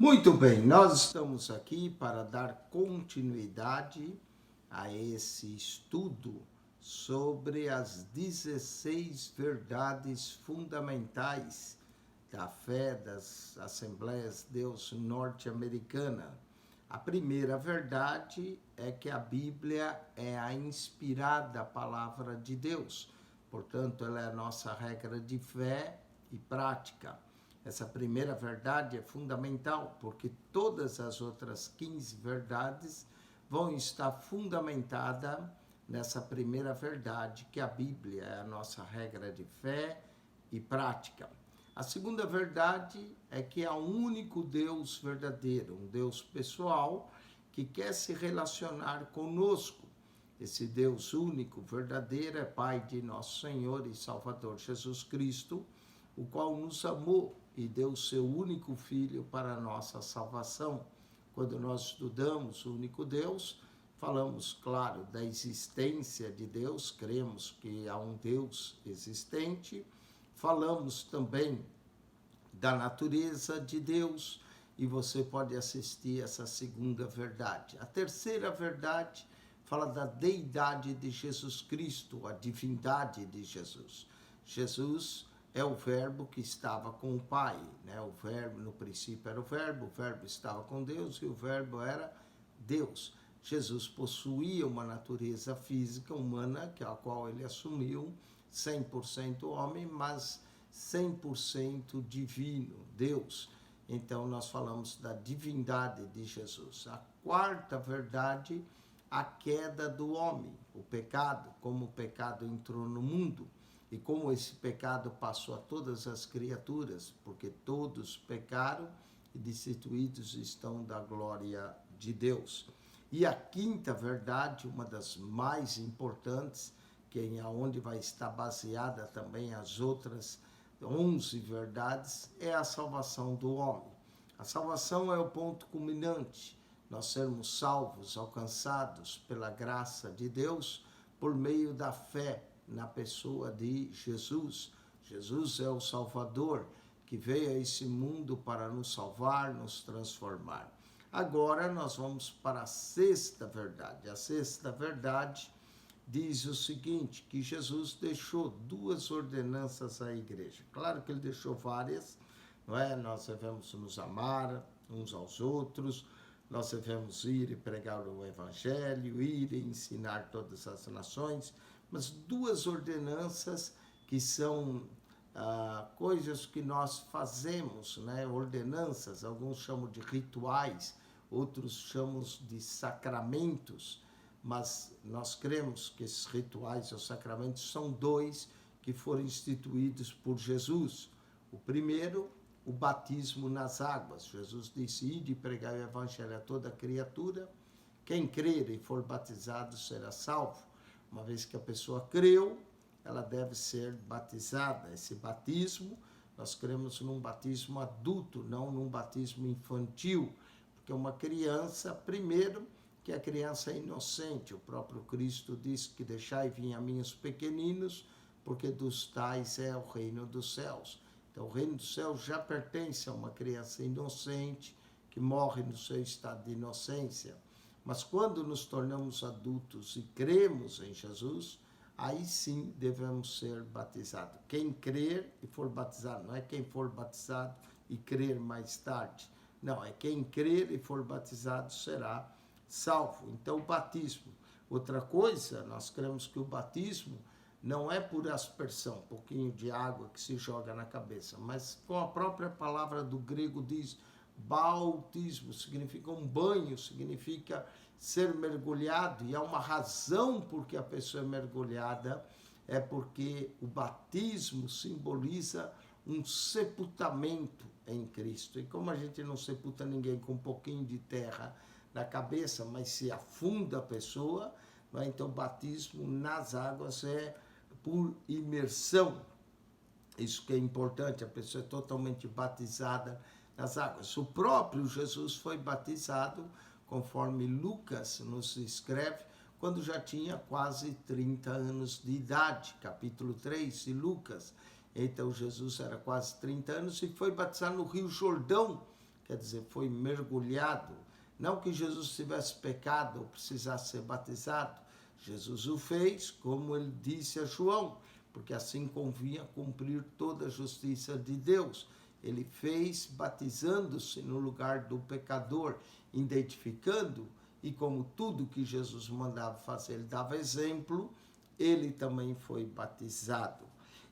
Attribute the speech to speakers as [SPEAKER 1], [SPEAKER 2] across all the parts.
[SPEAKER 1] Muito bem, nós estamos aqui para dar continuidade a esse estudo sobre as 16 verdades fundamentais da fé das Assembleias de Deus norte-americana. A primeira verdade é que a Bíblia é a inspirada palavra de Deus, portanto, ela é a nossa regra de fé e prática. Essa primeira verdade é fundamental, porque todas as outras 15 verdades vão estar fundamentadas nessa primeira verdade, que a Bíblia é a nossa regra de fé e prática. A segunda verdade é que há um único Deus verdadeiro, um Deus pessoal, que quer se relacionar conosco. Esse Deus único, verdadeiro, é Pai de nosso Senhor e Salvador Jesus Cristo, o qual nos amou e deu seu único Filho para a nossa salvação. Quando nós estudamos o único Deus, falamos, claro, da existência de Deus, cremos que há um Deus existente, falamos também da natureza de Deus, e você pode assistir essa segunda verdade. A terceira verdade fala da deidade de Jesus Cristo, a divindade de Jesus. Jesus é o verbo que estava com o Pai, né? O verbo, no princípio era o verbo estava com Deus e o verbo era Deus. Jesus possuía uma natureza física humana, que a qual ele assumiu, 100% homem, mas 100% divino, Deus. Então nós falamos da divindade de Jesus. A quarta verdade, a queda do homem, o pecado, como o pecado entrou no mundo. E como esse pecado passou a todas as criaturas, porque todos pecaram e destituídos estão da glória de Deus. E a quinta verdade, uma das mais importantes, que é onde vai estar baseada também as outras 11 verdades, é a salvação do homem. A salvação é o ponto culminante, nós sermos salvos, alcançados pela graça de Deus, por meio da fé na pessoa de Jesus. Jesus é o Salvador que veio a esse mundo para nos salvar, nos transformar. Agora nós vamos para a sexta verdade. A sexta verdade diz o seguinte, que Jesus deixou 2 ordenanças à igreja. Claro que ele deixou várias, não é? Nós devemos nos amar uns aos outros, nós devemos ir e pregar o evangelho, ir e ensinar todas as nações, mas 2 ordenanças que são coisas que nós fazemos, né? Ordenanças, alguns chamam de rituais, outros chamam de sacramentos, mas nós cremos que esses rituais ou sacramentos são 2 que foram instituídos por Jesus. O primeiro, o batismo nas águas. Jesus disse, ide pregar o evangelho a toda criatura, quem crer e for batizado será salvo. Uma vez que a pessoa creu, ela deve ser batizada. Esse batismo, nós cremos num batismo adulto, não num batismo infantil, porque uma criança, primeiro, que a criança é inocente. O próprio Cristo disse que deixai vir a mim os pequeninos, porque dos tais é o reino dos céus. Então, o reino dos céus já pertence a uma criança inocente, que morre no seu estado de inocência. Mas quando nos tornamos adultos e cremos em Jesus, aí sim devemos ser batizados. Quem crer e for batizado, não é quem for batizado e crer mais tarde. Não, é quem crer e for batizado será salvo. Então, o batismo. Outra coisa, nós cremos que o batismo não é por aspersão, um pouquinho de água que se joga na cabeça, mas com a própria palavra do grego diz bautismo, significa um banho, significa ser mergulhado, e há uma razão por que a pessoa é mergulhada, é porque o batismo simboliza um sepultamento em Cristo. E como a gente não sepulta ninguém com um pouquinho de terra na cabeça, mas se afunda a pessoa, então o batismo nas águas é por imersão. Isso que é importante, a pessoa é totalmente batizada nas águas. O próprio Jesus foi batizado, conforme Lucas nos escreve, quando já tinha quase 30 anos de idade, capítulo 3 de Lucas. Então Jesus era quase 30 anos e foi batizado no Rio Jordão, quer dizer, foi mergulhado. Não que Jesus tivesse pecado ou precisasse ser batizado. Jesus o fez, como ele disse a João, porque assim convinha cumprir toda a justiça de Deus. Ele fez batizando-se no lugar do pecador, identificando, e como tudo que Jesus mandava fazer, ele dava exemplo, ele também foi batizado.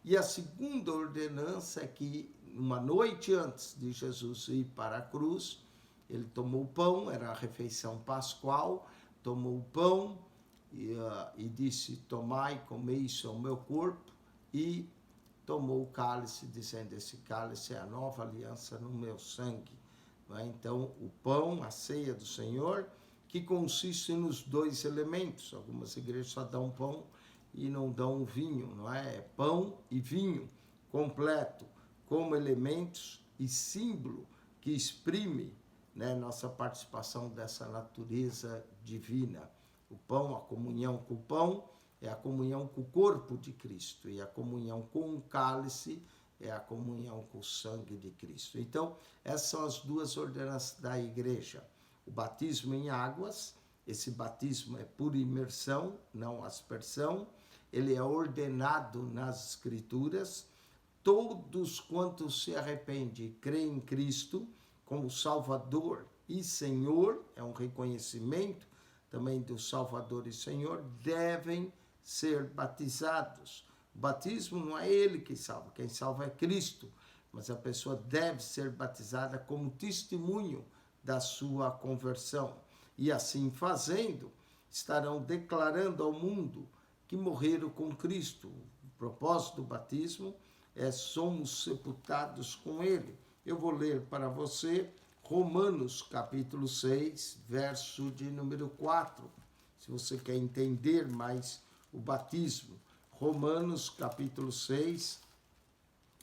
[SPEAKER 1] E a segunda ordenança é que, uma noite antes de Jesus ir para a cruz, ele tomou o pão, era a refeição pascual, tomou o pão e disse: tomai, comei, isso é o meu corpo, e tomou o cálice, dizendo: esse cálice é a nova aliança no meu sangue. Então, o pão, a ceia do Senhor, que consiste nos dois elementos. Algumas igrejas só dão pão e não dão vinho, não é? É pão e vinho completo, como elementos e símbolo que exprime, né, nossa participação dessa natureza divina. O pão, a comunhão com o pão, é a comunhão com o corpo de Cristo, e a comunhão com o cálice é a comunhão com o sangue de Cristo. Então, essas são as duas ordenanças da igreja. O batismo em águas, esse batismo é por imersão, não aspersão, ele é ordenado nas Escrituras. Todos quantos se arrependem e creem em Cristo como Salvador e Senhor, é um reconhecimento também do Salvador e Senhor, devem ser batizados. O batismo não é ele que salva, quem salva é Cristo, mas a pessoa deve ser batizada como testemunho da sua conversão. E assim fazendo, estarão declarando ao mundo que morreram com Cristo. O propósito do batismo é: somos sepultados com ele. Eu vou ler para você Romanos capítulo 6, verso de número 4, se você quer entender mais o batismo. Romanos capítulo 6,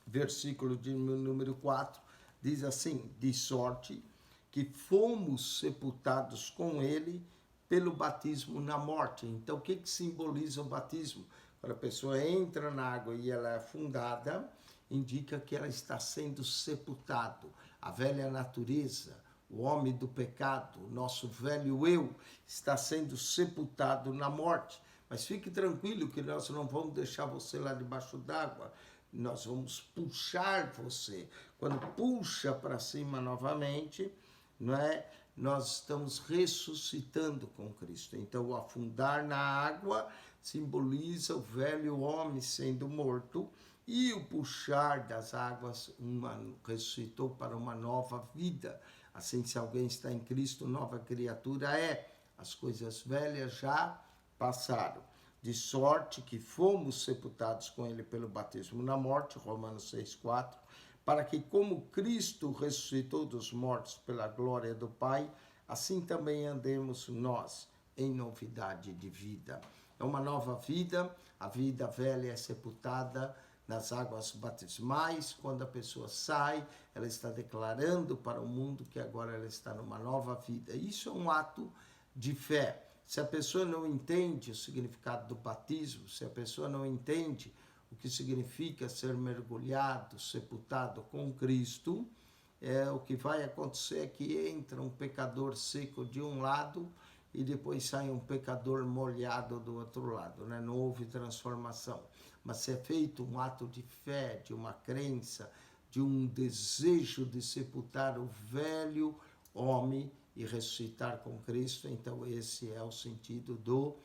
[SPEAKER 1] versículo de número 4, diz assim: de sorte que fomos sepultados com ele pelo batismo na morte. Então, o que simboliza o batismo? Quando a pessoa entra na água e ela é afundada, indica que ela está sendo sepultado. A velha natureza, o homem do pecado, o nosso velho eu, está sendo sepultado na morte. Mas fique tranquilo que nós não vamos deixar você lá debaixo d'água. Nós vamos puxar você. Quando puxa para cima novamente, não é? Nós estamos ressuscitando com Cristo. Então, o afundar na água simboliza o velho homem sendo morto, e o puxar das águas ressuscitou para uma nova vida. Assim, se alguém está em Cristo, nova criatura é. As coisas velhas já passaram. De sorte que fomos sepultados com ele pelo batismo na morte, Romanos 6,4, para que, como Cristo ressuscitou dos mortos pela glória do Pai, assim também andemos nós em novidade de vida. É uma nova vida, a vida velha é sepultada nas águas batismais. Quando a pessoa sai, ela está declarando para o mundo que agora ela está numa nova vida. Isso é um ato de fé. Se a pessoa não entende o significado do batismo, se a pessoa não entende o que significa ser mergulhado, sepultado com Cristo, o que vai acontecer é que entra um pecador seco de um lado e depois sai um pecador molhado do outro lado, né? Não houve transformação. Mas se é feito um ato de fé, de uma crença, de um desejo de sepultar o velho homem e ressuscitar com Cristo, então esse é o sentido do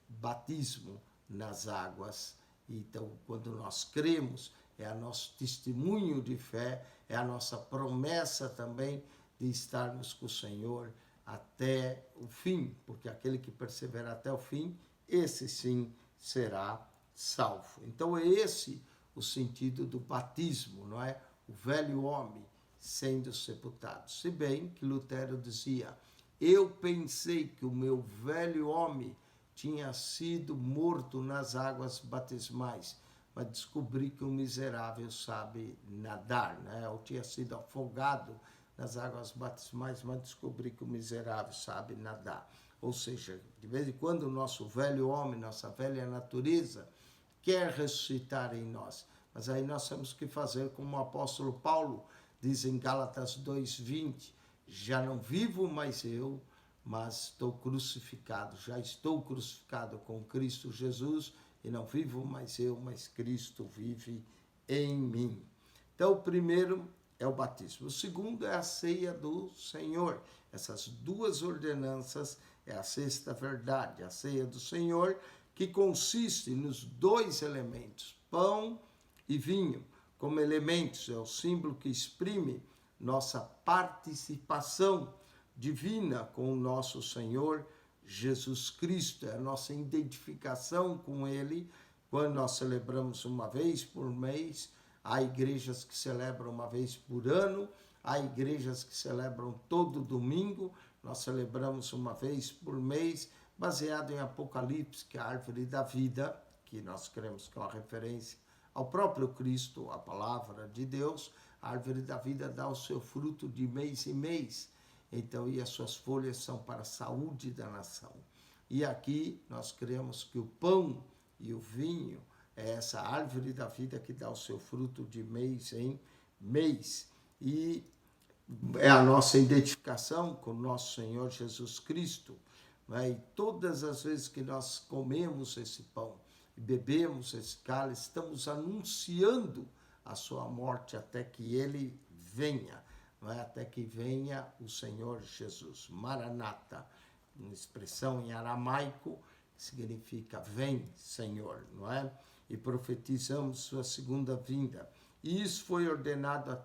[SPEAKER 1] batismo nas águas. Então, quando nós cremos, é o nosso testemunho de fé, é a nossa promessa também de estarmos com o Senhor até o fim, porque aquele que persevera até o fim, esse sim será salvo. Então é esse o sentido do batismo, não é? O velho homem sendo sepultado. Se bem que Lutero dizia: eu pensei que o meu velho homem tinha sido morto nas águas batismais, mas descobri que o miserável sabe nadar, né? Eu tinha sido afogado nas águas batismais, mas descobri que o miserável sabe nadar. Ou seja, de vez em quando o nosso velho homem, nossa velha natureza, quer ressuscitar em nós. Mas aí nós temos que fazer como o apóstolo Paulo diz em Gálatas 2:20, já não vivo mais eu, mas estou crucificado, já estou crucificado com Cristo Jesus, e não vivo mais eu, mas Cristo vive em mim. Então, o primeiro é o batismo. O segundo é a ceia do Senhor. Essas duas ordenanças é a sexta verdade, a ceia do Senhor, que consiste nos dois elementos, pão e vinho, como elementos, é o símbolo que exprime nossa participação divina com o nosso Senhor Jesus Cristo, é a nossa identificação com Ele, quando nós celebramos uma vez por mês. Há igrejas que celebram uma vez por ano, há igrejas que celebram todo domingo, nós celebramos uma vez por mês, baseado em Apocalipse, que é a árvore da vida, que nós cremos que é uma referência ao próprio Cristo, a palavra de Deus. A árvore da vida dá o seu fruto de mês em mês, então, e as suas folhas são para a saúde da nação. E aqui nós cremos que o pão e o vinho é essa árvore da vida que dá o seu fruto de mês em mês. E é a nossa identificação com o nosso Senhor Jesus Cristo. Né? E todas as vezes que nós comemos esse pão e bebemos esse cálice, estamos anunciando a sua morte até que ele venha. Não é? Até que venha o Senhor Jesus. Maranata, uma expressão em aramaico, que significa vem, Senhor, não é? E profetizamos sua segunda vinda. E isso foi ordenado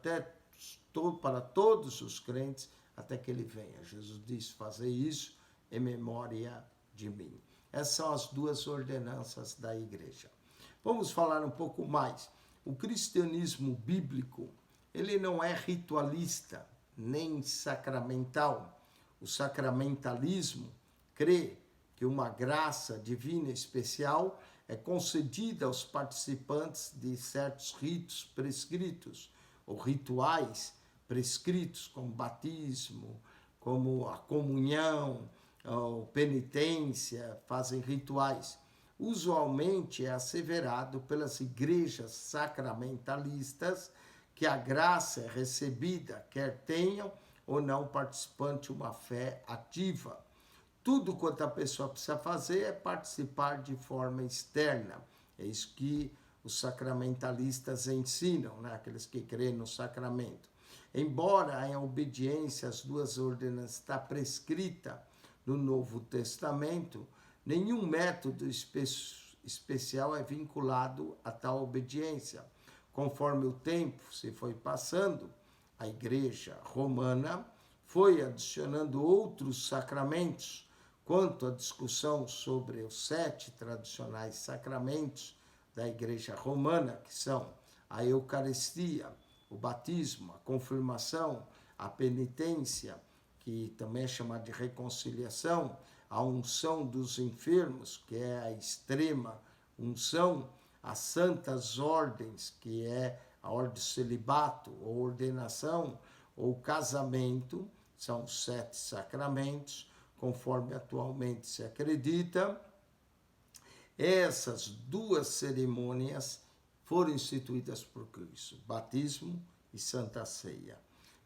[SPEAKER 1] para todos os crentes, até que ele venha. Jesus disse, fazer isso em memória de mim. Essas são as duas ordenanças da igreja. Vamos falar um pouco mais. O cristianismo bíblico, ele não é ritualista, nem sacramental. O sacramentalismo crê que uma graça divina especial é concedida aos participantes de certos ritos prescritos, ou rituais prescritos, como batismo, como a comunhão, ou penitência, fazem rituais. Usualmente é asseverado pelas igrejas sacramentalistas que a graça é recebida, quer tenham ou não participante uma fé ativa. Tudo quanto a pessoa precisa fazer é participar de forma externa. É isso que os sacramentalistas ensinam, né? Aqueles que creem no sacramento. Embora em obediência às duas ordenanças está prescrita no Novo Testamento, nenhum método especial é vinculado a tal obediência. Conforme o tempo se foi passando, a Igreja Romana foi adicionando outros sacramentos. Quanto à discussão sobre os 7 tradicionais sacramentos da Igreja Romana, que são a Eucaristia, o batismo, a confirmação, a penitência, que também é chamada de reconciliação, a unção dos enfermos, que é a extrema unção, as santas ordens, que é a ordem do celibato, ou ordenação, ou casamento, são 7 sacramentos, conforme atualmente se acredita. Essas duas cerimônias foram instituídas por Cristo, batismo e Santa Ceia,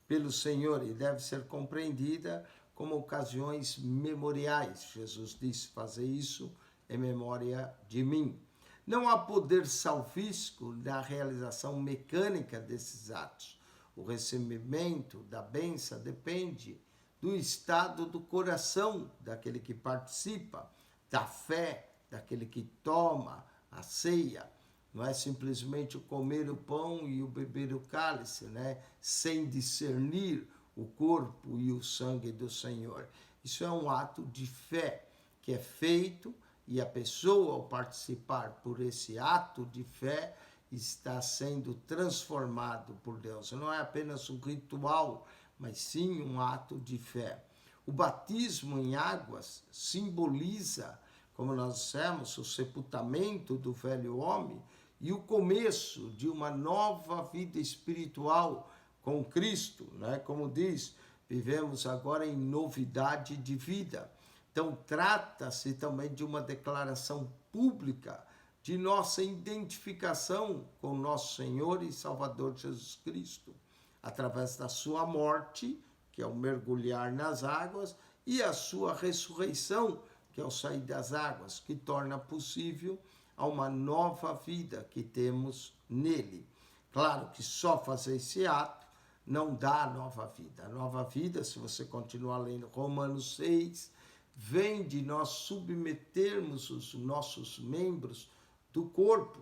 [SPEAKER 1] pelo Senhor, e deve ser compreendida como ocasiões memoriais. Jesus disse, fazer isso em memória de mim. Não há poder salvífico na realização mecânica desses atos. O recebimento da bênção depende do estado do coração daquele que participa, da fé daquele que toma a ceia. Não é simplesmente o comer o pão e o beber o cálice, né? Sem discernir o corpo e o sangue do Senhor. Isso é um ato de fé que é feito, e a pessoa, ao participar por esse ato de fé, está sendo transformado por Deus. Não é apenas um ritual, mas sim um ato de fé. O batismo em águas simboliza, como nós dissemos, o sepultamento do velho homem e o começo de uma nova vida espiritual com Cristo, né? Como diz, vivemos agora em novidade de vida. Então, trata-se também de uma declaração pública de nossa identificação com o nosso Senhor e Salvador Jesus Cristo, através da sua morte, que é o mergulhar nas águas, e a sua ressurreição, que é o sair das águas, que torna possível a uma nova vida que temos nele. Claro que só fazer esse ato não dá nova vida. A nova vida, se você continuar lendo Romanos 6, vem de nós submetermos os nossos membros do corpo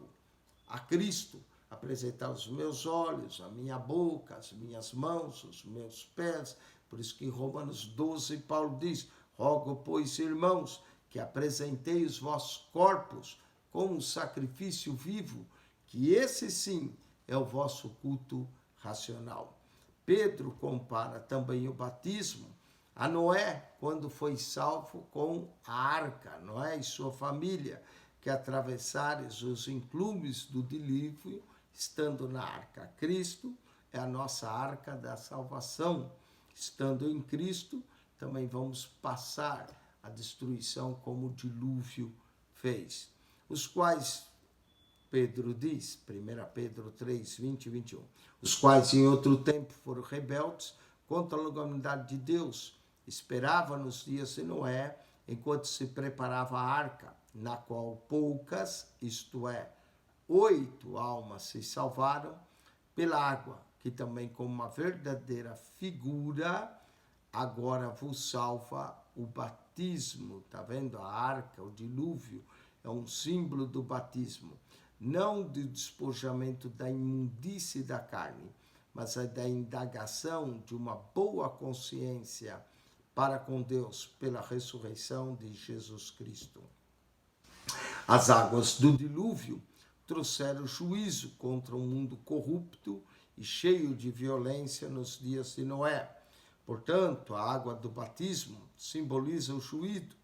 [SPEAKER 1] a Cristo, apresentar os meus olhos, a minha boca, as minhas mãos, os meus pés. Por isso que em Romanos 12, Paulo diz: rogo, pois, irmãos, que apresentei os vossos corpos como um sacrifício vivo, que esse sim é o vosso culto racional. Pedro compara também o batismo a Noé, quando foi salvo com a arca, Noé e sua família, que atravessaram os inclumes do dilúvio, estando na arca. Cristo é a nossa arca da salvação. Estando em Cristo, também vamos passar a destruição como o dilúvio fez. Os quais, Pedro diz, 1 Pedro 3, 20 e 21, os quais em outro tempo foram rebeldes contra a legalidade de Deus, esperava nos dias de Noé, enquanto se preparava a arca, na qual poucas, isto é, 8 almas se salvaram pela água, que também como uma verdadeira figura, agora vos salva o batismo. Está vendo? A arca, o dilúvio, é um símbolo do batismo. Não do despojamento da imundície da carne, mas da indagação de uma boa consciência para com Deus pela ressurreição de Jesus Cristo. As águas do dilúvio trouxeram juízo contra um mundo corrupto e cheio de violência nos dias de Noé. Portanto, a água do batismo simboliza o juízo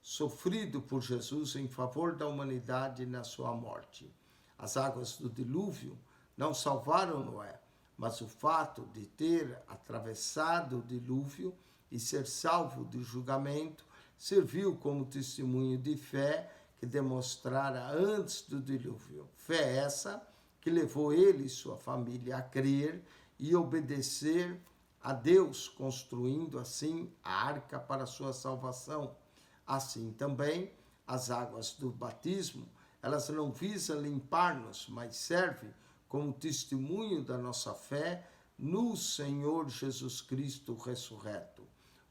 [SPEAKER 1] sofrido por Jesus em favor da humanidade na sua morte. As águas do dilúvio não salvaram Noé, mas o fato de ter atravessado o dilúvio e ser salvo do julgamento serviu como testemunho de fé que demonstrara antes do dilúvio. Fé essa que levou ele e sua família a crer e obedecer a Deus, construindo assim a arca para a sua salvação. Assim também, as águas do batismo, elas não visam limpar-nos, mas servem como testemunho da nossa fé no Senhor Jesus Cristo ressurreto.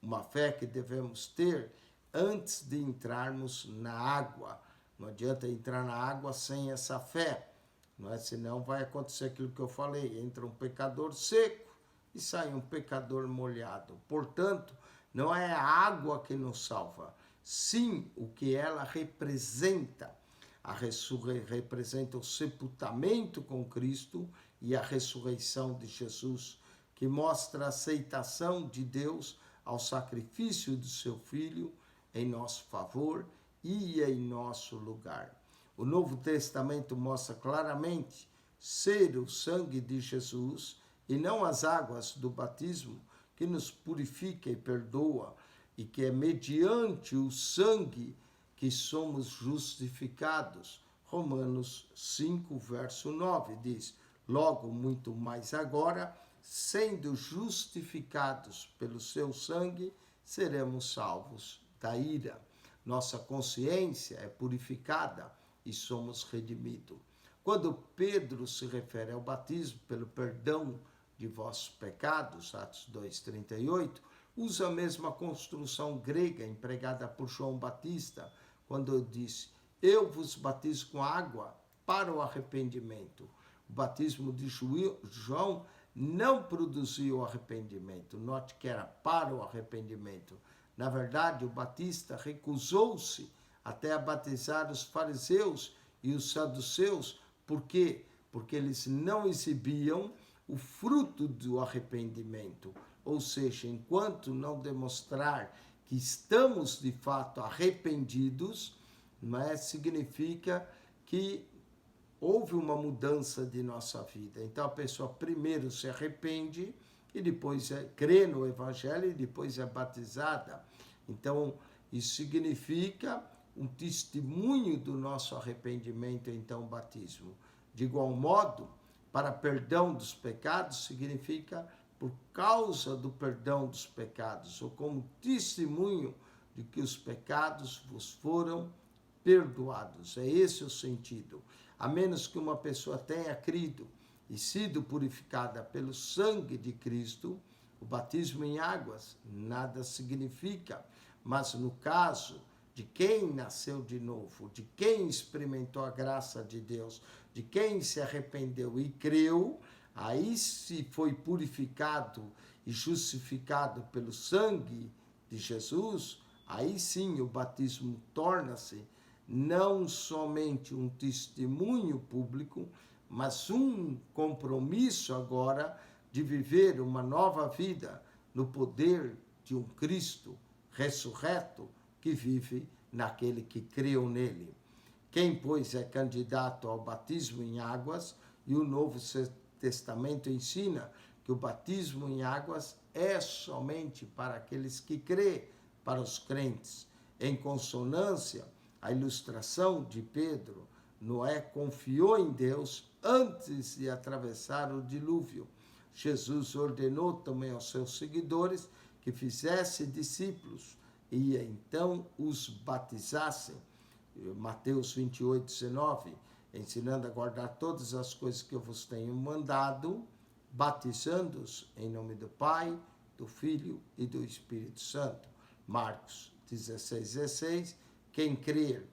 [SPEAKER 1] Uma fé que devemos ter antes de entrarmos na água. Não adianta entrar na água sem essa fé, não é? Senão vai acontecer aquilo que eu falei, entra um pecador seco e sai um pecador molhado. Portanto, não é a água que nos salva, sim o que ela representa. A ressurreição representa o sepultamento com Cristo e a ressurreição de Jesus, que mostra a aceitação de Deus ao sacrifício do seu Filho em nosso favor e em nosso lugar. O Novo Testamento mostra claramente ser o sangue de Jesus e não as águas do batismo que nos purifica e perdoa, e que é mediante o sangue que somos justificados. Romanos 5, verso 9 diz: logo, muito mais agora, sendo justificados pelo seu sangue, seremos salvos da ira. Nossa consciência é purificada e somos redimidos. Quando Pedro se refere ao batismo pelo perdão de vossos pecados, Atos 2,38, usa a mesma construção grega empregada por João Batista, quando disse: eu vos batizo com água para o arrependimento. O batismo de João não produziu arrependimento. Note que era para o arrependimento. Na verdade, o Batista recusou-se até a batizar os fariseus e os saduceus. Por quê? Porque eles não exibiam o fruto do arrependimento. Ou seja, enquanto não demonstrar que estamos de fato arrependidos, não é? Significa que houve uma mudança de nossa vida. Então a pessoa primeiro se arrepende e depois crê no Evangelho e depois é batizada. Então isso significa um testemunho do nosso arrependimento, então batismo. De igual modo, para perdão dos pecados significa por causa do perdão dos pecados, ou como testemunho de que os pecados vos foram perdoados. É esse o sentido. A menos que uma pessoa tenha crido e sido purificada pelo sangue de Cristo, o batismo em águas nada significa. Mas no caso de quem nasceu de novo, de quem experimentou a graça de Deus, de quem se arrependeu e creu, aí se foi purificado e justificado pelo sangue de Jesus, aí sim o batismo torna-se não somente um testemunho público, mas um compromisso agora de viver uma nova vida no poder de um Cristo ressurreto que vive naquele que creu nele. Quem, pois, é candidato ao batismo em águas, e o Novo Testamento ensina que o batismo em águas é somente para aqueles que crê, para os crentes. Em consonância, a ilustração de Pedro, Noé confiou em Deus antes de atravessar o dilúvio. Jesus ordenou também aos seus seguidores que fizessem discípulos e então os batizassem. Mateus 28, 19, ensinando a guardar todas as coisas que eu vos tenho mandado, batizando-os em nome do Pai, do Filho e do Espírito Santo. Marcos 16, 16, quem crer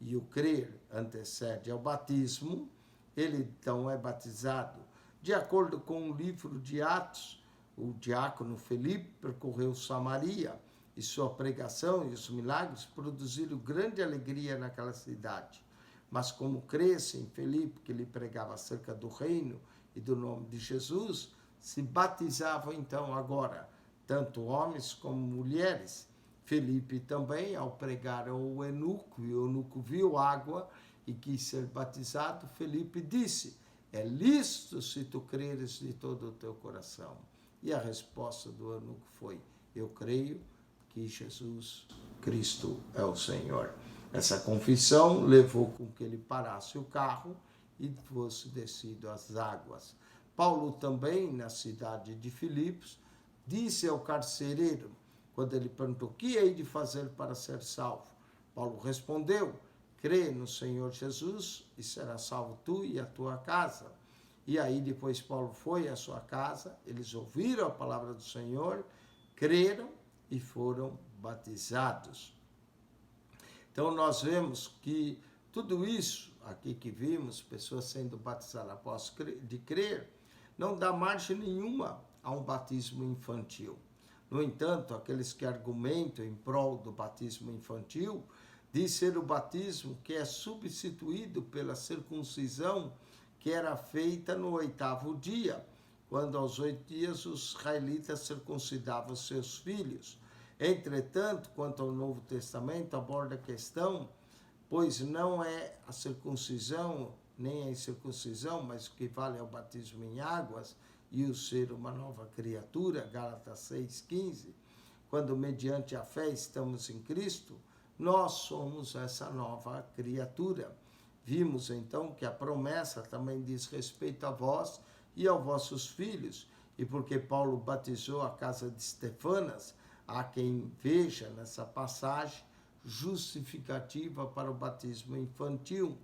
[SPEAKER 1] e o crer antecede ao batismo, ele então é batizado. De acordo com o livro de Atos, o diácono Felipe percorreu Samaria e sua pregação e os milagres produziram grande alegria naquela cidade. Mas como cresce em Felipe, que lhe pregava acerca do reino e do nome de Jesus, se batizavam então agora, tanto homens como mulheres. Felipe também, ao pregar ao eunuco, e o eunuco viu água e quis ser batizado, Felipe disse, é lícito se tu creres de todo o teu coração. E a resposta do eunuco foi, eu creio que Jesus Cristo é o Senhor. Essa confissão levou com que ele parasse o carro e fosse descido às águas. Paulo também, na cidade de Filipos, disse ao carcereiro, quando ele perguntou, o que hei de fazer para ser salvo? Paulo respondeu, crê no Senhor Jesus e será salvo tu e a tua casa. E aí depois Paulo foi à sua casa, eles ouviram a palavra do Senhor, creram e foram batizados. Então nós vemos que tudo isso aqui que vimos, pessoas sendo batizadas após de crer, não dá margem nenhuma a um batismo infantil. No entanto, aqueles que argumentam em prol do batismo infantil, diz ser o batismo que é substituído pela circuncisão que era feita no 8º dia, quando aos 8 dias os israelitas circuncidavam seus filhos. Entretanto, quanto ao Novo Testamento, aborda a questão, pois não é a circuncisão, nem a incircuncisão, mas o que vale é o batismo em águas e o ser uma nova criatura, Gálatas 6,15, quando mediante a fé estamos em Cristo, nós somos essa nova criatura. Vimos então que a promessa também diz respeito a vós e aos vossos filhos, e porque Paulo batizou a casa de Estefanas, há quem veja nessa passagem justificativa para o batismo infantil.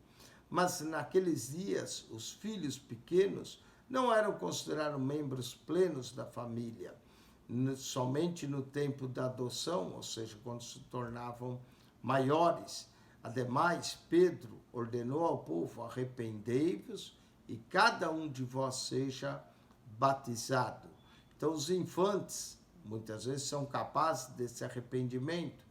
[SPEAKER 1] Mas naqueles dias, os filhos pequenos não eram considerados membros plenos da família, somente no tempo da adoção, ou seja, quando se tornavam maiores. Ademais, Pedro ordenou ao povo, arrependei-vos e cada um de vós seja batizado. Então, os infantes, muitas vezes, são capazes desse arrependimento,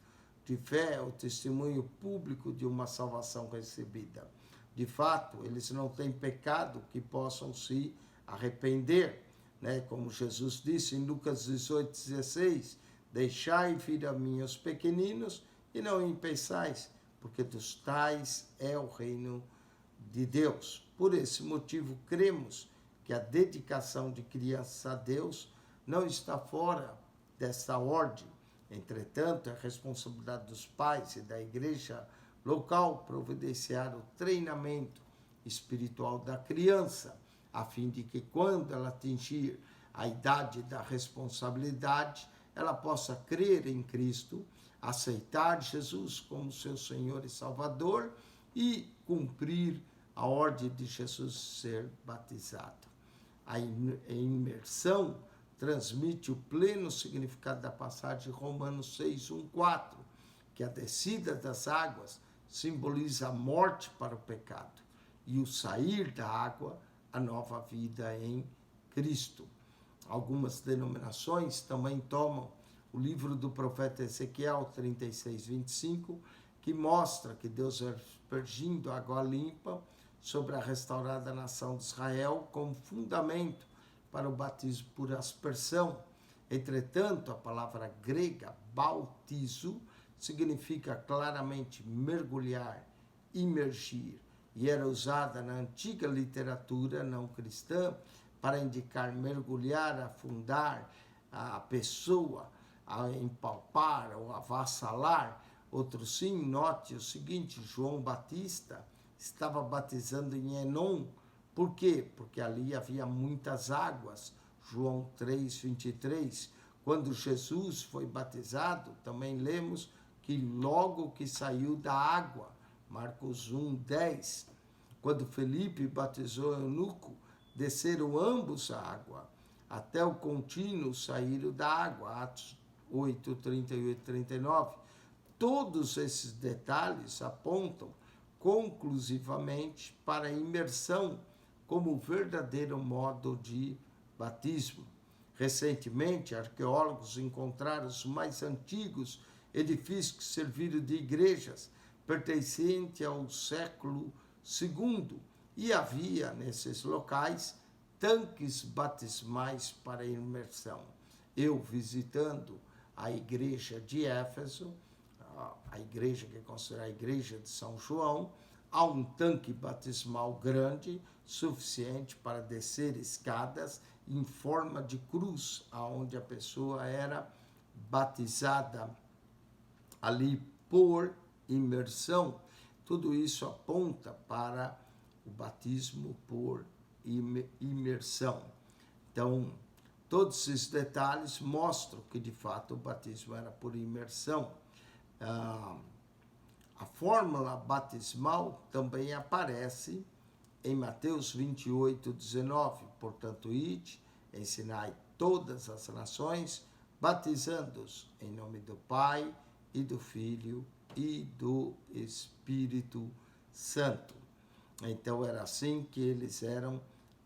[SPEAKER 1] de fé, o testemunho público de uma salvação recebida. De fato, eles não têm pecado que possam se arrepender, né? Como Jesus disse em Lucas 18:16, deixai vir a mim os pequeninos e não impeçais, porque dos tais é o reino de Deus. Por esse motivo, cremos que a dedicação de crianças a Deus não está fora desta ordem. Entretanto, é responsabilidade dos pais e da igreja local providenciar o treinamento espiritual da criança, a fim de que, quando ela atingir a idade da responsabilidade, ela possa crer em Cristo, aceitar Jesus como seu Senhor e Salvador e cumprir a ordem de Jesus ser batizado. A imersão transmite o pleno significado da passagem de Romanos 6, 1, 4, que a descida das águas simboliza a morte para o pecado e o sair da água, a nova vida em Cristo. Algumas denominações também tomam o livro do profeta Ezequiel 36, 25, que mostra que Deus é aspergindo água limpa sobre a restaurada nação de Israel como fundamento para o batismo por aspersão. Entretanto, a palavra grega bautizo significa claramente mergulhar, imergir, e era usada na antiga literatura não cristã para indicar mergulhar, afundar a pessoa, a empalpar ou avassalar. Outro sim, note o seguinte, João Batista estava batizando em Enom. Por quê? Porque ali havia muitas águas. João 3, 23. Quando Jesus foi batizado, também lemos que logo que saiu da água. Marcos 1, 10. Quando Felipe batizou Eunuco, desceram ambos a água, até o contínuo saíram da água. Atos 8, 38, 39. Todos esses detalhes apontam conclusivamente para a imersão como o verdadeiro modo de batismo. Recentemente, arqueólogos encontraram os mais antigos edifícios que serviram de igrejas, pertencentes ao século II, e havia nesses locais tanques batismais para imersão. Eu, visitando a igreja de Éfeso, a igreja que é considerada a igreja de São João, há um tanque batismal grande, suficiente para descer escadas em forma de cruz, aonde a pessoa era batizada ali por imersão. Tudo isso aponta para o batismo por imersão. Então, todos esses detalhes mostram que, de fato, o batismo era por imersão. A fórmula batismal também aparece em Mateus 28, 19. Portanto, ide, ensinai todas as nações, batizando-os em nome do Pai e do Filho e do Espírito Santo. Então, era assim que eles eram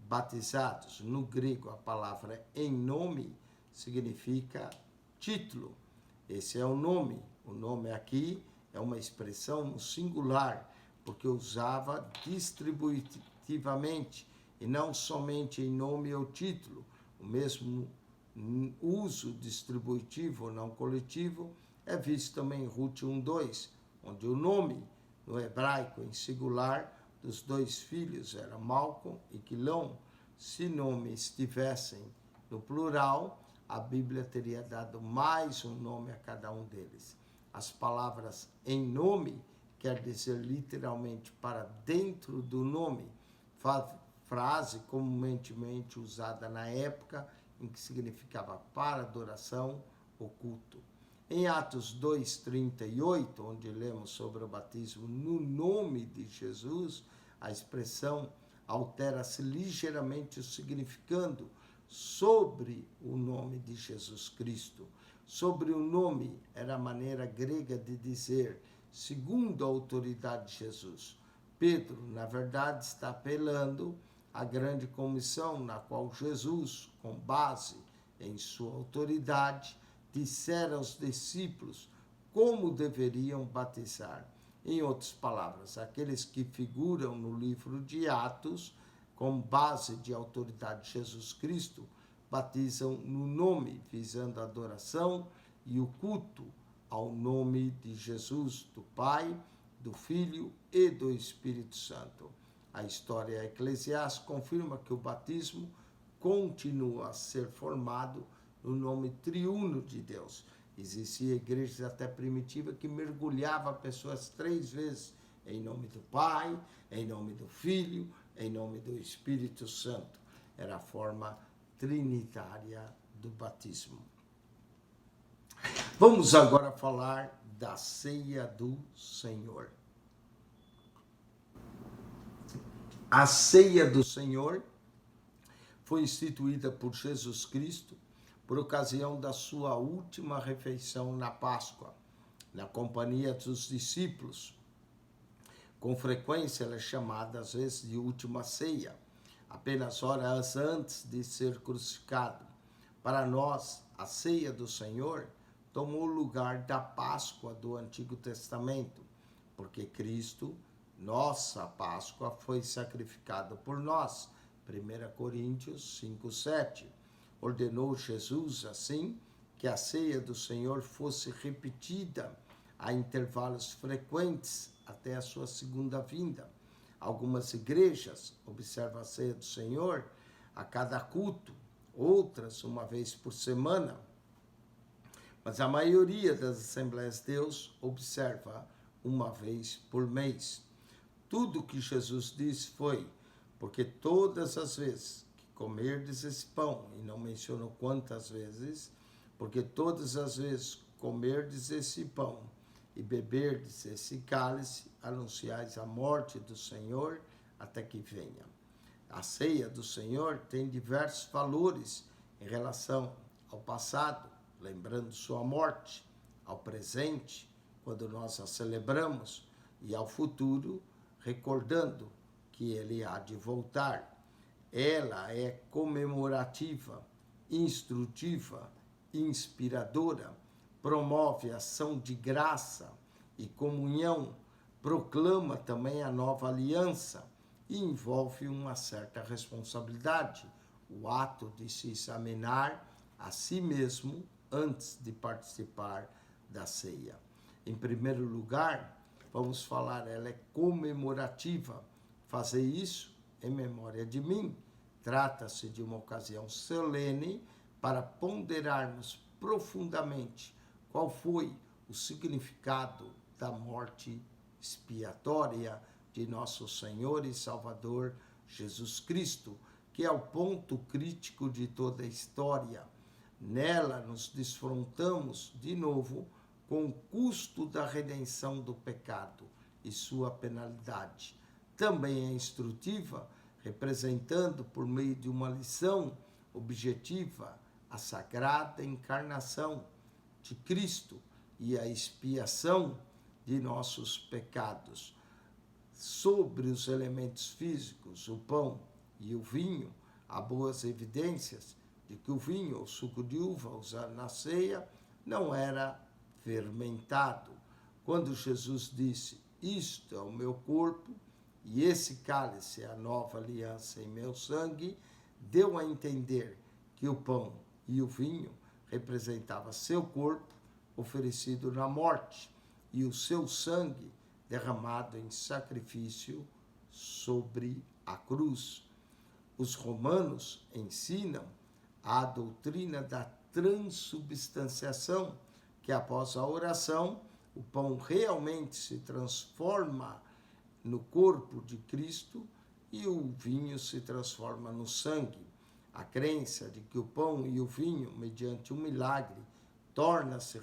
[SPEAKER 1] batizados. No grego, a palavra em nome significa título. Esse é o nome. O nome aqui é uma expressão no singular, porque usava distributivamente e não somente em nome ou título. O mesmo uso distributivo ou não coletivo é visto também em Ruth 1:2, onde o nome, no hebraico em singular, dos dois filhos era Malcom e Quilom. Se nomes estivessem no plural, a Bíblia teria dado mais um nome a cada um deles. As palavras em nome quer dizer literalmente para dentro do nome, frase comumente usada na época em que significava para adoração ou culto. Em Atos 2:38, onde lemos sobre o batismo no nome de Jesus, a expressão altera-se ligeiramente o significado sobre o nome de Jesus Cristo. Sobre o nome era a maneira grega de dizer, segundo a autoridade de Jesus. Pedro, na verdade, está apelando à grande comissão na qual Jesus, com base em sua autoridade, dissera aos discípulos como deveriam batizar. Em outras palavras, aqueles que figuram no livro de Atos, com base de autoridade de Jesus Cristo, batizam no nome, visando a adoração e o culto ao nome de Jesus, do Pai, do Filho e do Espírito Santo. A história eclesiástica confirma que o batismo continua a ser formado no nome triuno de Deus. Existia igrejas até primitivas que mergulhavam pessoas 3 vezes, em nome do Pai, em nome do Filho, em nome do Espírito Santo. Era a forma trinitária do batismo. Vamos agora falar da ceia do Senhor. A ceia do Senhor foi instituída por Jesus Cristo por ocasião da sua última refeição na Páscoa, na companhia dos discípulos. Com frequência ela é chamada às vezes de última ceia, apenas horas antes de ser crucificado. Para nós, a ceia do Senhor tomou o lugar da Páscoa do Antigo Testamento, porque Cristo, nossa Páscoa, foi sacrificado por nós. 1 Coríntios 5:7. Ordenou Jesus, assim, que a ceia do Senhor fosse repetida a intervalos frequentes até a sua segunda vinda. Algumas igrejas observam a ceia do Senhor a cada culto, outras uma vez por semana. Mas a maioria das Assembleias de Deus observa uma vez por mês. Tudo o que Jesus disse foi: porque todas as vezes que comerdes esse pão, e não mencionou quantas vezes, porque todas as vezes comerdes esse pão e beberdes esse cálice, anunciais a morte do Senhor até que venha. A ceia do Senhor tem diversos valores em relação ao passado, lembrando sua morte, ao presente, quando nós a celebramos, e ao futuro, recordando que ele há de voltar. Ela é comemorativa, instrutiva, inspiradora, promove ação de graça e comunhão, proclama também a nova aliança e envolve uma certa responsabilidade, o ato de se examinar a si mesmo antes de participar da ceia. Em primeiro lugar, vamos falar, ela é comemorativa. Fazer isso em memória de mim. Trata-se de uma ocasião solene para ponderarmos profundamente qual foi o significado da morte expiatória de nosso Senhor e Salvador Jesus Cristo, que é o ponto crítico de toda a história. Nela nos defrontamos de novo com o custo da redenção do pecado e sua penalidade. Também é instrutiva, representando por meio de uma lição objetiva a sagrada encarnação de Cristo e a expiação de nossos pecados. Sobre os elementos físicos, o pão e o vinho, há boas evidências de que o vinho ou suco de uva usado na ceia não era fermentado. Quando Jesus disse: isto é o meu corpo e esse cálice é a nova aliança em meu sangue, deu a entender que o pão e o vinho representavam seu corpo oferecido na morte e o seu sangue derramado em sacrifício sobre a cruz. Os romanos ensinam a doutrina da transubstanciação, que após a oração, o pão realmente se transforma no corpo de Cristo e o vinho se transforma no sangue. A crença de que o pão e o vinho, mediante um milagre, torna-se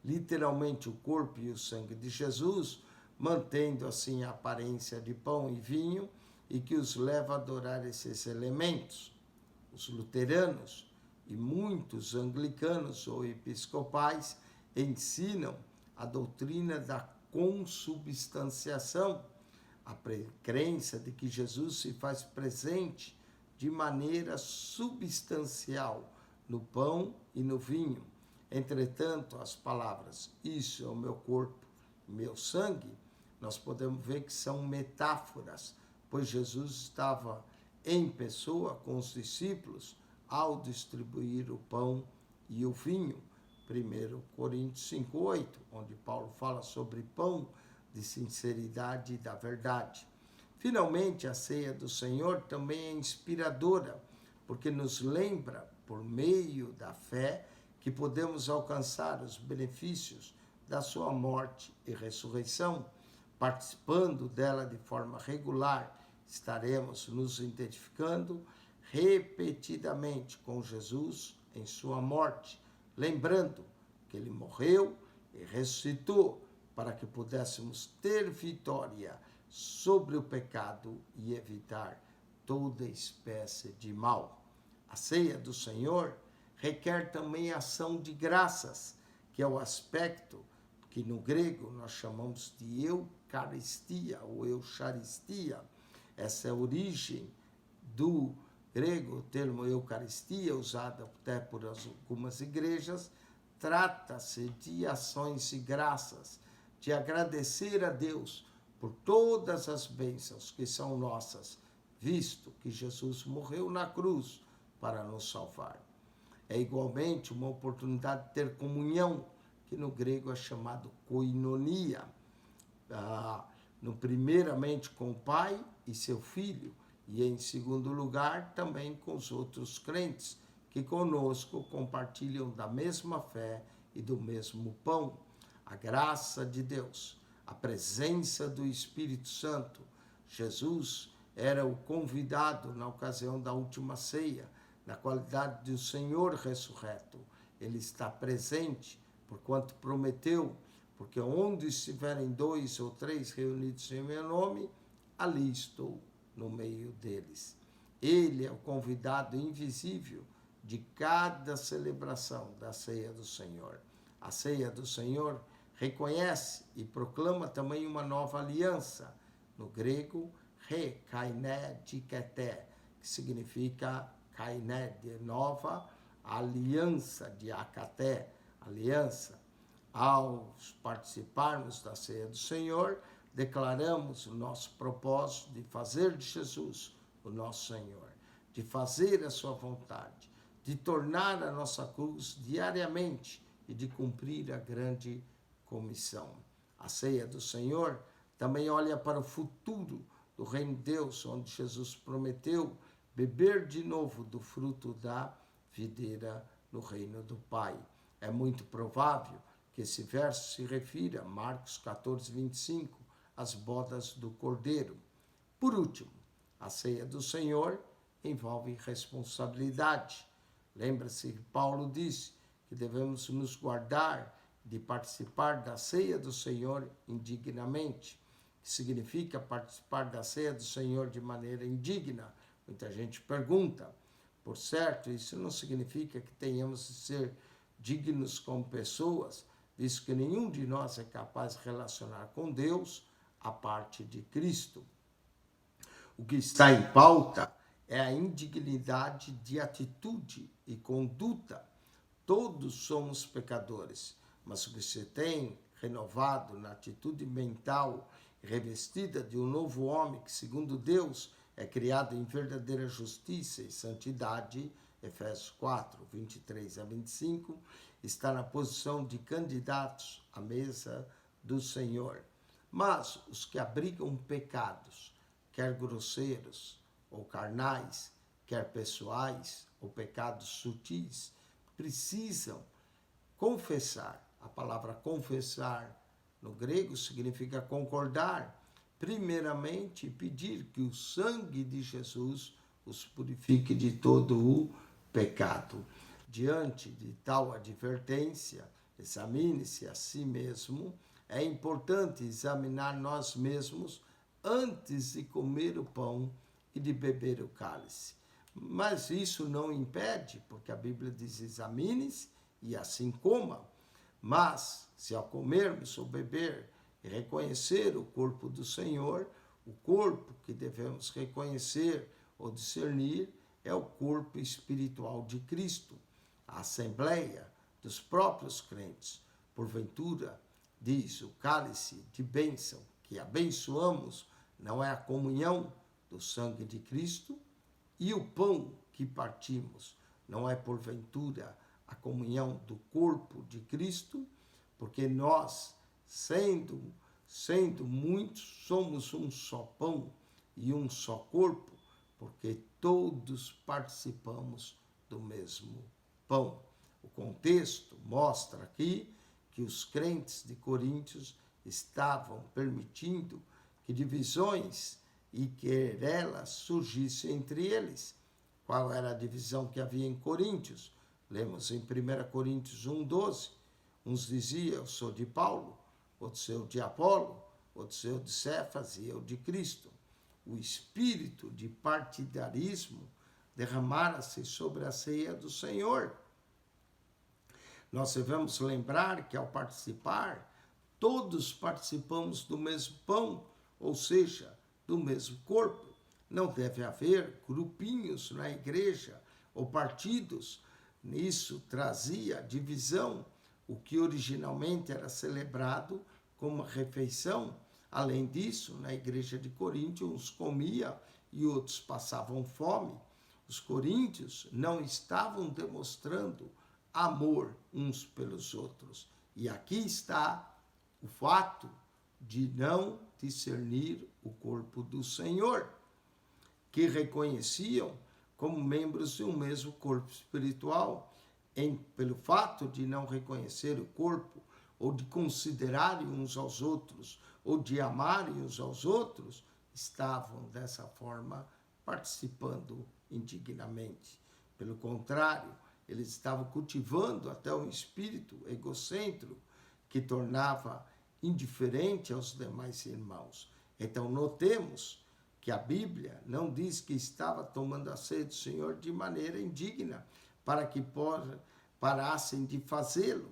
[SPEAKER 1] literalmente o corpo e o sangue de Jesus, mantendo assim a aparência de pão e vinho, e que os leva a adorar esses elementos. Os luteranos e muitos anglicanos ou episcopais ensinam a doutrina da consubstanciação, a crença de que Jesus se faz presente de maneira substancial no pão e no vinho. Entretanto, as palavras "isso é o meu corpo, meu sangue", nós podemos ver que são metáforas, pois Jesus estava em pessoa com os discípulos ao distribuir o pão e o vinho. 1 Coríntios 5:8, onde Paulo fala sobre pão de sinceridade e da verdade. Finalmente, a ceia do Senhor também é inspiradora, porque nos lembra, por meio da fé, que podemos alcançar os benefícios da sua morte e ressurreição. Participando dela de forma regular, estaremos nos identificando, repetidamente com Jesus em sua morte, lembrando que ele morreu e ressuscitou para que pudéssemos ter vitória sobre o pecado e evitar toda espécie de mal. A ceia do Senhor requer também ação de graças, que é o aspecto que no grego nós chamamos de Eucaristia ou Eucharistia. Essa é a origem do grego, o termo Eucaristia, usado até por algumas igrejas, trata-se de ações de graças, de agradecer a Deus por todas as bênçãos que são nossas, visto que Jesus morreu na cruz para nos salvar. É igualmente uma oportunidade de ter comunhão, que no grego é chamado koinonia, primeiramente com o Pai e seu Filho, e em segundo lugar também com os outros crentes, que conosco compartilham da mesma fé e do mesmo pão. A graça de Deus, a presença do Espírito Santo. Jesus era o convidado na ocasião da última ceia, na qualidade do Senhor ressurreto. Ele está presente, porquanto prometeu, porque onde estiverem 2 ou 3 reunidos em meu nome, ali estou no meio deles. Ele é o convidado invisível de cada celebração da ceia do Senhor. A ceia do Senhor reconhece e proclama também uma nova aliança, no grego, kainé diketé, que significa kainé de nova, aliança de akaté, aliança. Ao participarmos da ceia do Senhor, declaramos o nosso propósito de fazer de Jesus o nosso Senhor, de fazer a sua vontade, de tornar a nossa cruz diariamente e de cumprir a grande comissão. A ceia do Senhor também olha para o futuro do reino de Deus, onde Jesus prometeu beber de novo do fruto da videira no reino do Pai. É muito provável que esse verso se refira a Marcos 14, 25, as bodas do Cordeiro. Por último, a ceia do Senhor envolve responsabilidade. Lembra-se que Paulo disse que devemos nos guardar de participar da ceia do Senhor indignamente, que significa participar da ceia do Senhor de maneira indigna. Muita gente pergunta. Por certo, isso não significa que tenhamos de ser dignos como pessoas, visto que nenhum de nós é capaz de relacionar com Deus a parte de Cristo. O que está em pauta é a indignidade de atitude e conduta. Todos somos pecadores, mas o que se tem renovado na atitude mental revestida de um novo homem que, segundo Deus, é criado em verdadeira justiça e santidade, Efésios 4, 23 a 25, está na posição de candidatos à mesa do Senhor. Mas os que abrigam pecados, quer grosseiros ou carnais, quer pessoais ou pecados sutis, precisam confessar. A palavra confessar no grego significa concordar, primeiramente pedir que o sangue de Jesus os purifique de todo o pecado. Diante de tal advertência, examine-se a si mesmo. É importante examinar nós mesmos antes de comer o pão e de beber o cálice. Mas isso não impede, porque a Bíblia diz: examine-se e assim coma. Mas, se ao comermos ou beber e reconhecer o corpo do Senhor, o corpo que devemos reconhecer ou discernir é o corpo espiritual de Cristo, a assembleia dos próprios crentes. Porventura, diz o cálice de bênção que abençoamos, não é a comunhão do sangue de Cristo? E o pão que partimos, não é porventura a comunhão do corpo de Cristo? Porque nós, sendo muitos, somos um só pão e um só corpo, porque todos participamos do mesmo pão. O contexto mostra aqui que os crentes de Coríntios estavam permitindo que divisões e querelas surgissem entre eles. Qual era a divisão que havia em Coríntios? Lemos em 1 Coríntios 1:12. Uns diziam, eu sou de Paulo, outros sou de Apolo, outros sou de Cefas e eu de Cristo. O espírito de partidarismo derramara-se sobre a ceia do Senhor. Nós devemos lembrar que ao participar, todos participamos do mesmo pão, ou seja, do mesmo corpo. Não deve haver grupinhos na igreja ou partidos. Isso trazia divisão. O que originalmente era celebrado como uma refeição. Além disso, na igreja de Coríntios, uns comiam e outros passavam fome. Os coríntios não estavam demonstrando amor uns pelos outros. E aqui está o fato de não discernir o corpo do Senhor, que reconheciam como membros de um mesmo corpo espiritual. Pelo fato de não reconhecer o corpo, ou de considerarem uns aos outros, ou de amarem uns aos outros, estavam dessa forma participando indignamente. Pelo contrário, eles estavam cultivando até um espírito egocêntrico que tornava indiferente aos demais irmãos. Então, notemos que a Bíblia não diz que estava tomando a ceia do Senhor de maneira indigna, para que parassem de fazê-lo.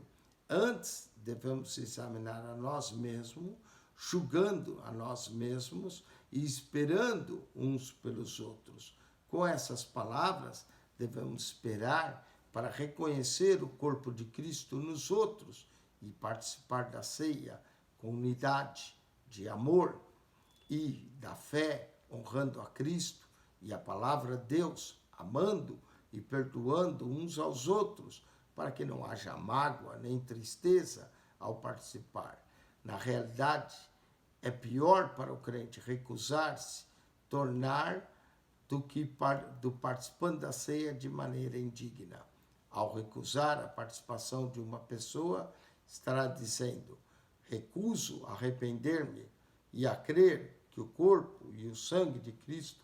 [SPEAKER 1] Antes, devemos examinar a nós mesmos, julgando a nós mesmos e esperando uns pelos outros. Com essas palavras, devemos esperar para reconhecer o corpo de Cristo nos outros e participar da ceia com unidade de amor e da fé, honrando a Cristo e a palavra de Deus, amando e perdoando uns aos outros, para que não haja mágoa nem tristeza ao participar. Na realidade, é pior para o crente recusar-se, tornar do participante da ceia de maneira indigna. Ao recusar a participação de uma pessoa, estará dizendo, recuso a arrepender-me e a crer que o corpo e o sangue de Cristo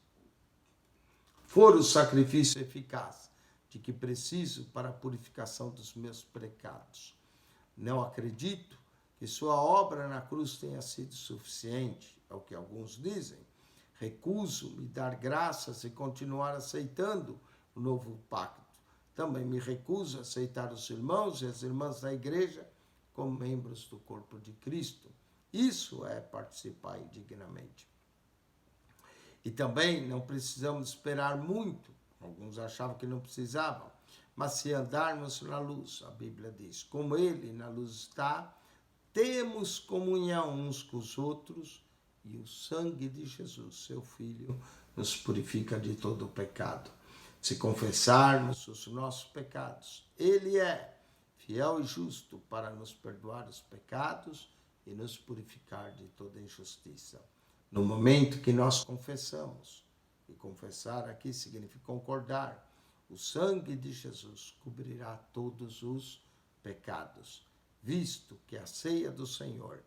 [SPEAKER 1] foram o sacrifício eficaz de que preciso para a purificação dos meus pecados. Não acredito que sua obra na cruz tenha sido suficiente, é o que alguns dizem. Recuso-me dar graças e continuar aceitando o novo pacto. Também me recuso a aceitar os irmãos e as irmãs da igreja como membros do corpo de Cristo. Isso é participar indignamente. E também não precisamos esperar muito. Alguns achavam que não precisavam. Mas se andarmos na luz, a Bíblia diz, como Ele na luz está, temos comunhão uns com os outros e o sangue de Jesus, seu Filho, nos purifica de todo o pecado. Se confessarmos os nossos pecados, Ele é fiel e justo para nos perdoar os pecados e nos purificar de toda injustiça. No momento que nós confessamos, e confessar aqui significa concordar, o sangue de Jesus cobrirá todos os pecados, visto que a ceia do Senhor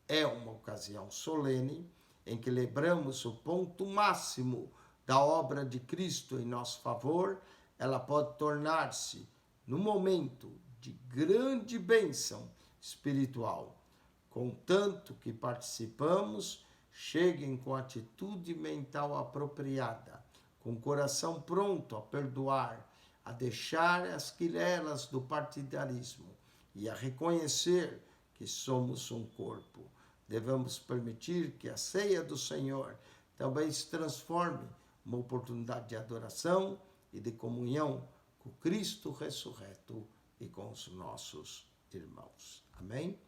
[SPEAKER 1] é uma ocasião solene em que lembramos o ponto máximo da obra de Cristo em nosso favor. Ela pode tornar-se, no momento de grande bênção espiritual, contanto que participamos, cheguem com atitude mental apropriada, com o coração pronto a perdoar, a deixar as quilelas do partidarismo e a reconhecer que somos um corpo. Devemos permitir que a ceia do Senhor também se transforme uma oportunidade de adoração e de comunhão com Cristo ressurreto e com os nossos irmãos. Amém?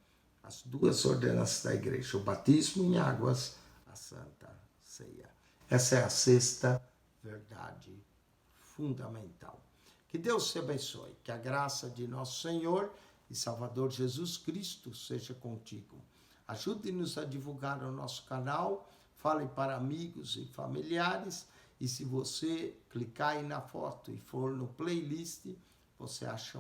[SPEAKER 1] As duas ordenanças da igreja, o batismo em águas, a Santa Ceia. Essa é a sexta verdade fundamental. Que Deus te abençoe, que a graça de nosso Senhor e Salvador Jesus Cristo seja contigo. Ajude-nos a divulgar o nosso canal, fale para amigos e familiares, e se você clicar aí na foto e for no playlist, você acha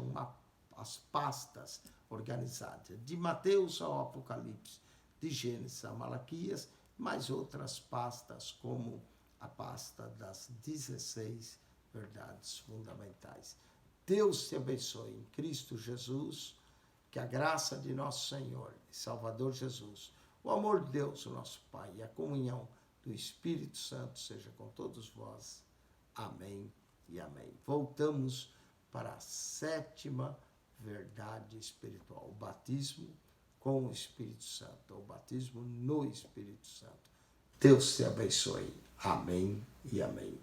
[SPEAKER 1] as pastas organizadas, de Mateus ao Apocalipse, de Gênesis a Malaquias, mais outras pastas, como a pasta das 16 verdades fundamentais. Deus te abençoe em Cristo Jesus, que a graça de nosso Senhor e Salvador Jesus, o amor de Deus, o nosso Pai, e a comunhão do Espírito Santo seja com todos vós. Amém e amém. Voltamos para a 7ª verdade espiritual, o batismo com o Espírito Santo, o batismo no Espírito Santo. Deus te abençoe. Amém e amém.